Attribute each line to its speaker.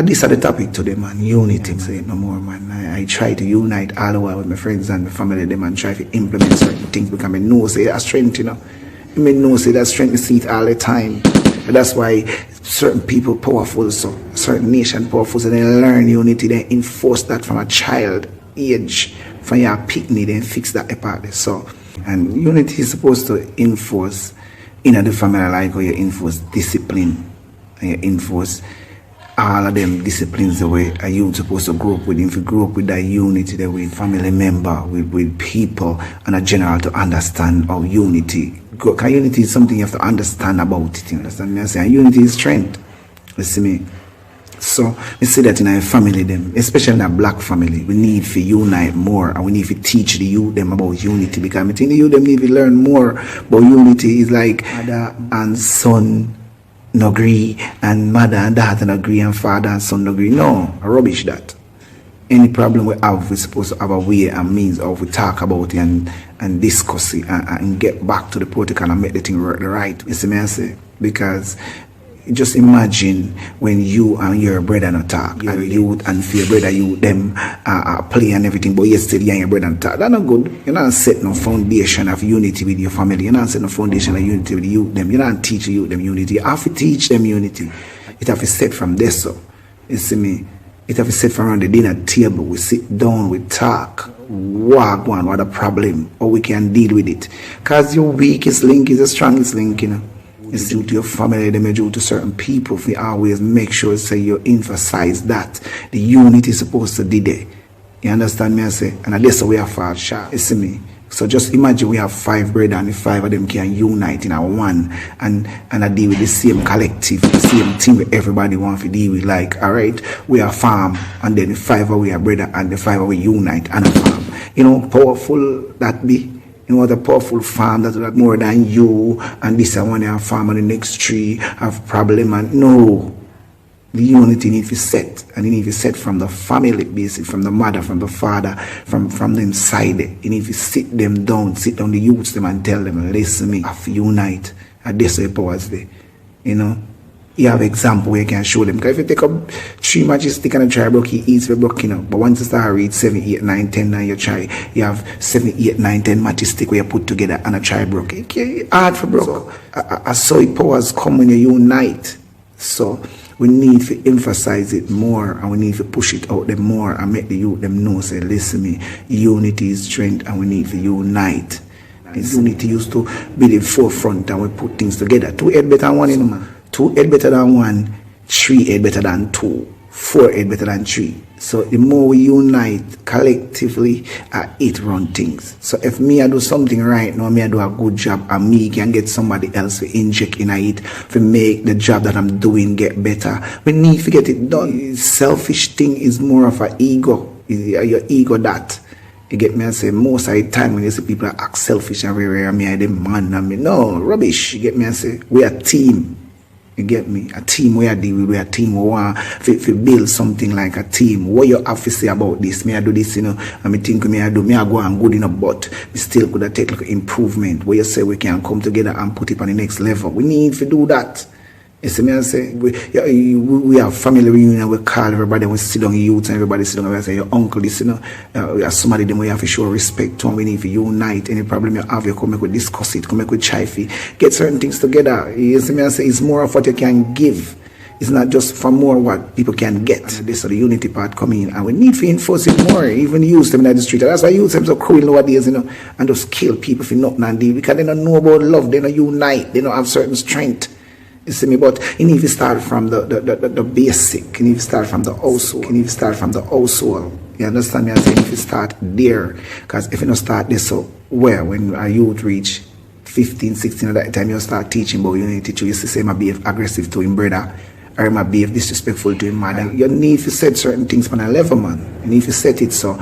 Speaker 1: This is the topic today, man. Unity, say it no more, man. I try to unite all the while with my friends and my family, them, and try to implement certain things because I know say that strength, I know say that strength, I see it all the time. And that's why certain people powerful, so certain nation powerful, so they learn unity, they enforce that from a child age, from your picnic, then fix that apart. So, and unity is supposed to enforce in the family, like how you enforce discipline, and you enforce all of them disciplines the way a youth supposed to grow up with. If you grow up with that unity, that with family member, with people, and a general to understand how unity. Because unity is something you have to understand about it. You understand me? I say, and unity is strength. You see me? So we see that in our family, them, especially in a black family, we need to unite more, and we need to teach the youth them about unity, because I think the youth them need to learn more about unity. Is like mother and son no agree, and mother and daughter no agree, and father and son no agree. No, rubbish that. Any problem we have, we're supposed to have a way and means of we talk about it and discuss it and get back to the protocol and make the thing work right. You see me I say? Because just imagine when you and your brother not talk, and you and for your brother, you them play and everything, but yesterday you and your brother not talk. That's not good. You're not setting no foundation of unity with your family. You're not setting no foundation of unity with you them. You're not teaching you them unity. You have to teach them unity. It have to set from there. So you see me. It have to sit around the dinner table. We sit down, we talk, what the problem, or we can deal with it. Because your weakest link is the strongest link, It's due to your family, they may due to certain people. If you always make sure, say, you emphasize that the unity is supposed to be there. You understand me? I say, and that's the way I fall short. You see me? So just imagine we have 5 brothers, and the 5 of them can unite in a one and I deal with the same collective, the same thing where everybody wants to deal with. Like, all right, we are farm, and then the 5 of we are brother, and the 5 of we unite and a farm. Powerful that be. The powerful farm that more than you, and this one have farm on the next tree have problem, and no. The unity needs to be set, and it needs to be set from the family basis, from the mother, from the father, from them side. You need to sit them down, sit down the youths them and tell them, listen me, have to unite. And this way powers there. You have example where you can show them. Because if you take up 3 matches stick and try broke, he eats for broke, But once you start read 7, 8, 9, 10, and you try, you have 7, 8, 9, 10 matches stick where you put together and a try broke. Okay, hard for broke. So, I saw it powers come when you unite. So we need to emphasize it more, and we need to push it out there more and make the youth them know, say, listen me, unity is strength, and we need to unite. Unity used to be the forefront, and we put things together. 2 head better than 1, man. 2 head better than 1, 3 head better than 2, 4 head better than 3. So the more we unite collectively, it run things. So if me I do something right now, me I do a good job, and me can get somebody else to inject in it to make the job that I'm doing get better. We need to get it done. Selfish thing is more of an ego. Your ego that. You get me? I say most of the time when you see people act selfish and very me I them man and me. No, rubbish. You get me? I say we are a team. You get me? A team where I deal with, we are a team who want to build something like a team. What you have to say about this? Me I do this, and me think me I go and good enough, but we still could take like improvement. Where you say we can come together and put it on the next level. We need to do that. You see me? I say we have family reunion. We call everybody. We sit down, youth, and everybody sit down. We say your uncle, this, we have somebody them we have to show respect to, and we need to unite. Any problem you have, you come make we discuss it. Come make we try to get certain things together. You see me? I say it's more of what you can give. It's not just for more what people can get. And this is the unity part coming in, and we need to enforce it more. Even use them in the street. That's why youth them so cruel nowadays, and just kill people for nothing and deal, because they don't know about love. They don't unite. They don't have certain strength. You see me? But you need to start from the basic. You need to start from the household. You need to start from the household. You understand me? I say you need to start there. Because if you don't start this, so when a youth reach 15, 16, at that time you start teaching about unity, you used to say, I behave aggressive to him brother, or I behave disrespectful to him mother. You need to set certain things on a level, man. You need to set it so.